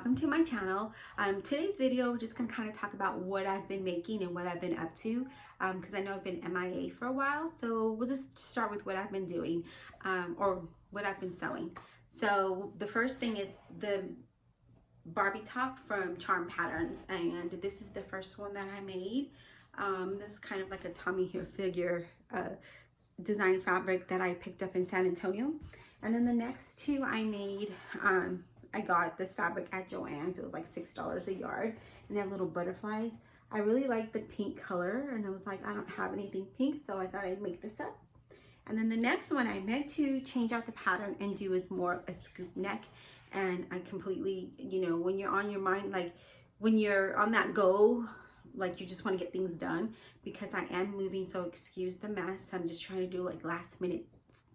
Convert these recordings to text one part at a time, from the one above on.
welcome to my channel. Today's video, we're just gonna kind of talk about what I've been making and what I've been up to, because I know I've been MIA for a while. So we'll just start with what I've been doing, or what I've been sewing. So the first thing is the Barbie top from Charm Patterns, and this is the first one that I made. This is kind of like a Tommy Hilfiger design fabric that I picked up in San Antonio. And then the next two I made, I got this fabric at Joann's. It was like $6 a yard, and they have little butterflies. I really like the pink color, and I was like, I don't have anything pink, so I thought I'd make this up. And then the next one I meant to change out the pattern and do with more a scoop neck, and I completely, you know, when you're on your mind, like when you're on that go, like you just want to get things done, because I am moving, so excuse the mess. I'm just trying to do like last minute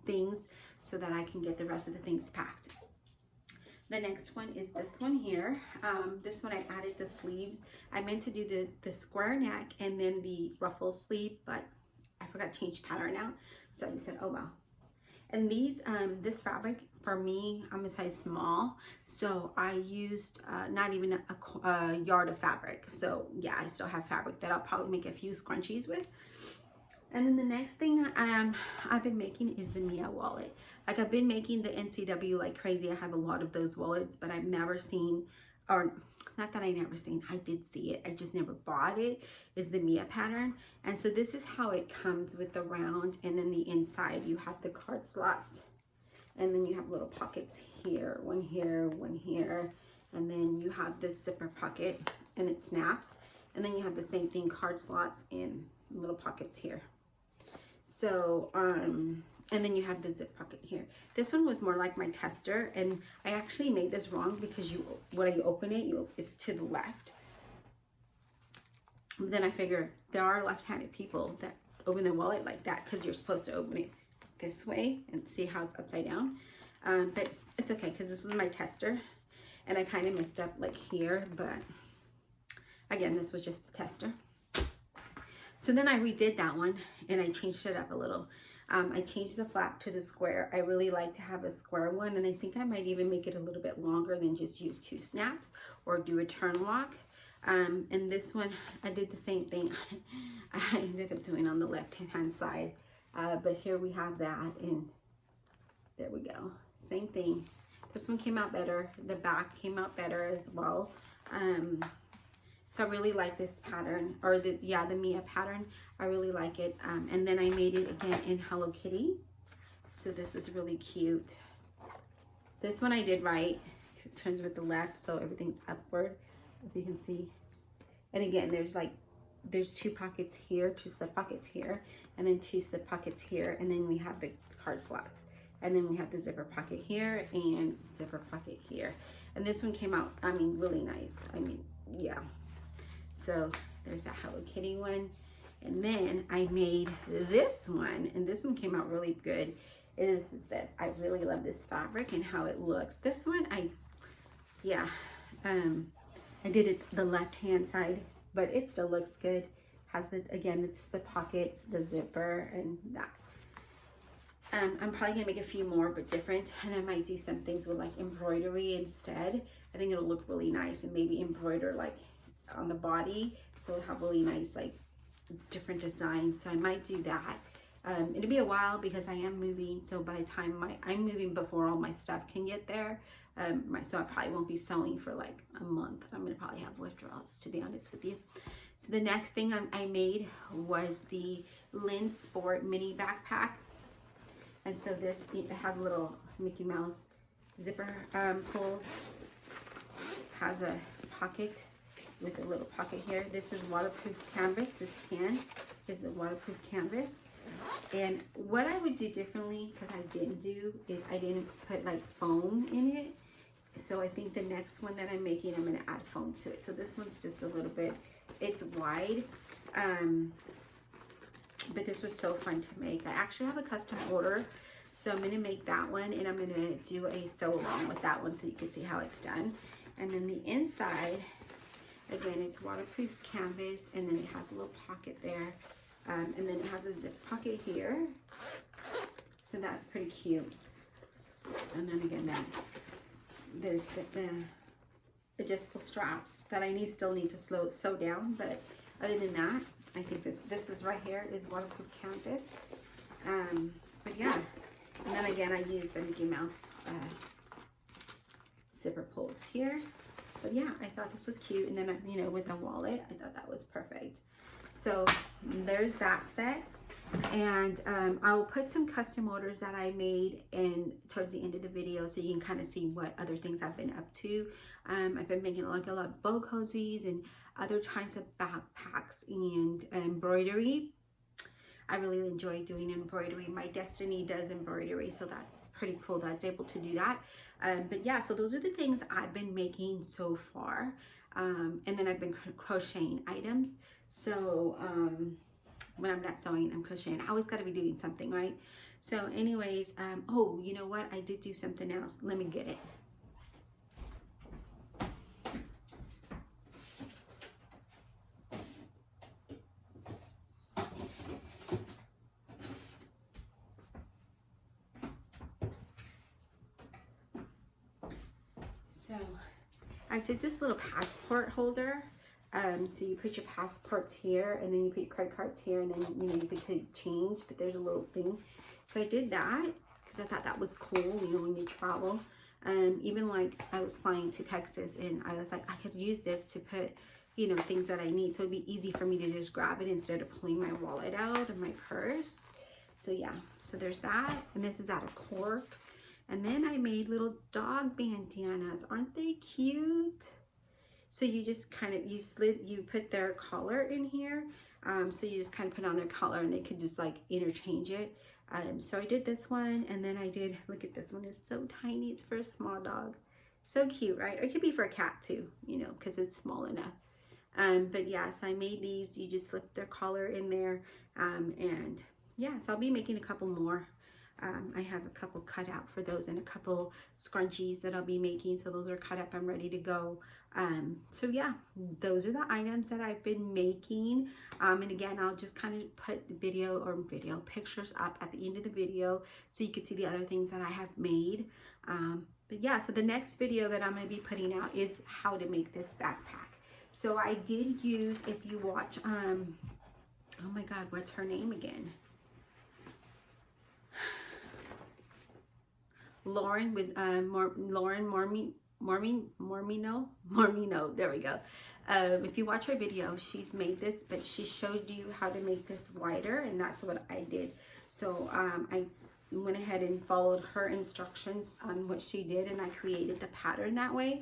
things so that I can get the rest of the things packed. The next one is this one here. This one I added the sleeves. I meant to do the square neck and then the ruffle sleeve, but I forgot to change pattern out. So I just said, oh well. And these, this fabric, for me, I'm a size small. So I used not even a yard of fabric. So yeah, I still have fabric that I'll probably make a few scrunchies with. And then the next thing I've been making is the Mia wallet. Like I've been making the NCW like crazy. I have a lot of those wallets, but I've never seen, or not that I never seen, I did see it, I just never bought it, is the Mia pattern. And so this is how it comes with the round, and then the inside you have the card slots, and then you have little pockets here, one here, and then you have this zipper pocket and it snaps, and then you have the same thing, card slots and little pockets here. So and then you have the zip pocket here. This one was more like my tester, and I actually made this wrong because when you open it, it's to the left. But then I figure there are left-handed people that open their wallet like that, because you're supposed to open it this way and see how it's upside down. But it's okay, because this is my tester, and I kind of messed up like here, but again, this was just the tester. So then I redid that one, and I changed it up a little. I changed the flap to the square. I really like to have a square one, and I think I might even make it a little bit longer than just use 2 snaps or do a turn lock. And this one, I did the same thing. I ended up doing on the left-hand side, but here we have that, and there we go. Same thing. This one came out better. The back came out better as well. So I really like this pattern, or the Mia pattern. I really like it. And then I made it again in Hello Kitty. So this is really cute. This one I did right. It turns with the left, so everything's upward, if you can see. And again, there's 2 pockets here, 2 slip pockets here, and then 2 slip pockets here, and then we have the card slots. And then we have the zipper pocket here and zipper pocket here. And this one came out, I mean, really nice. I mean, yeah. So there's that Hello Kitty one. And then I made this one, and this one came out really good. This is this. I really love this fabric and how it looks. This one, I did it the left-hand side, but it still looks good. Has the, again, it's the pockets, the zipper, and that. I'm probably gonna make a few more, but different, and I might do some things with like embroidery instead. I think it'll look really nice, and maybe embroider like on the body, so it'll have really nice like different designs. So I might do that. It'll be a while because I am moving, so by the time I'm moving before all my stuff can get there, so I probably won't be sewing for like a month. I'm gonna probably have withdrawals, to be honest with you. So the next thing I made was the LindsSport mini backpack. And so this, it has a little Mickey Mouse zipper pulls, has a pocket with a little pocket here. This is waterproof canvas. This can is a waterproof canvas. And what I would do differently, because I didn't do, is I didn't put like foam in it. So I think the next one that I'm making, I'm gonna add foam to it. So this one's just a little bit, it's wide. But this was so fun to make. I actually have a custom order, so I'm going to make that one, and I'm going to do a sew along with that one so you can see how it's done. And then the inside, again, it's waterproof canvas, and then it has a little pocket there, and then it has a zip pocket here, so that's pretty cute. And then again, there's the adjustable straps that I still need to sew down. But other than that, I think this is right here is waterproof canvas. But yeah, and then again, I use the Mickey Mouse zipper pulls here. But yeah, I thought this was cute. And then, you know, with a wallet, I thought that was perfect. So there's that set. And I will put some custom orders that I made in towards the end of the video, so you can kind of see what other things I've been up to. I've been making like a lot of bow cozies and other kinds of backpacks and embroidery. I really enjoy doing embroidery. My Destiny does embroidery, so that's pretty cool that it's able to do that. But yeah, so those are the things I've been making so far. And then I've been crocheting items. So when I'm not sewing, I'm crocheting. I always got to be doing something, right? So anyways, oh, you know what? I did do something else. Let me get it. So I did this little passport holder. So you put your passports here, and then you put your credit cards here, and then, you know, you could take change, but there's a little thing. So I did that because I thought that was cool, you know, when you travel. Even like I was flying to Texas, and I was like, I could use this to put, you know, things that I need. So it'd be easy for me to just grab it instead of pulling my wallet out of my purse. So yeah, so there's that. And this is out of cork. And then I made little dog bandanas. Aren't they cute? So you just kind of, you put their collar in here. So you just kind of put on their collar, and they could just like interchange it. So I did this one, and then I did, look at this one, it's so tiny. It's for a small dog. So cute, right? Or it could be for a cat too, you know, because it's small enough. But yeah, so I made these. You just slip their collar in there. And yeah, so I'll be making a couple more. I have a couple cut out for those, and a couple scrunchies that I'll be making. So those are cut up. I'm ready to go. So yeah, those are the items that I've been making. And again, I'll just kind of put the video pictures up at the end of the video, so you can see the other things that I have made. But yeah, so the next video that I'm going to be putting out is how to make this backpack. So I did use, if you watch, oh my God, what's her name again? Lauren with Lauren Mormino, there we go. If you watch her video, she's made this, but she showed you how to make this wider, and that's what I did. So I went ahead and followed her instructions on what she did, and I created the pattern that way,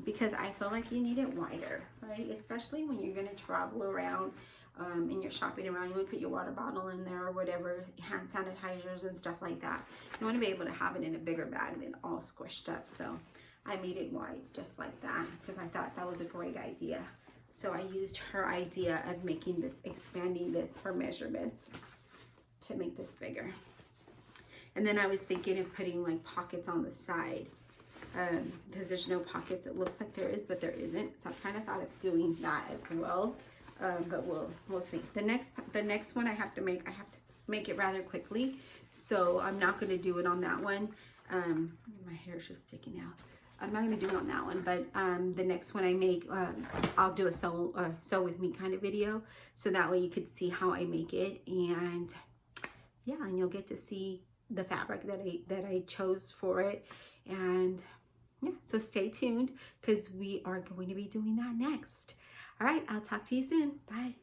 because I feel like you need it wider, right? Especially when you're going to travel around. And you're shopping around, you want to put your water bottle in there or whatever, hand sanitizers and stuff like that. You want to be able to have it in a bigger bag than all squished up. So I made it wide just like that because I thought that was a great idea. So I used her idea of making this, expanding this, her measurements, to make this bigger. And then I was thinking of putting like pockets on the side, because there's no pockets. It looks like there is, but there isn't. So I kind of thought of doing that as well. But we'll see. The next one I have to make it rather quickly, so I'm not going to do it on that one. My hair is just sticking out. I'm not going to do it on that one, but the next one I make, I'll do a sew with me kind of video, so that way you could see how I make it, and yeah, and you'll get to see the fabric that I chose for it. And yeah, so stay tuned, because we are going to be doing that next. All right, I'll talk to you soon. Bye.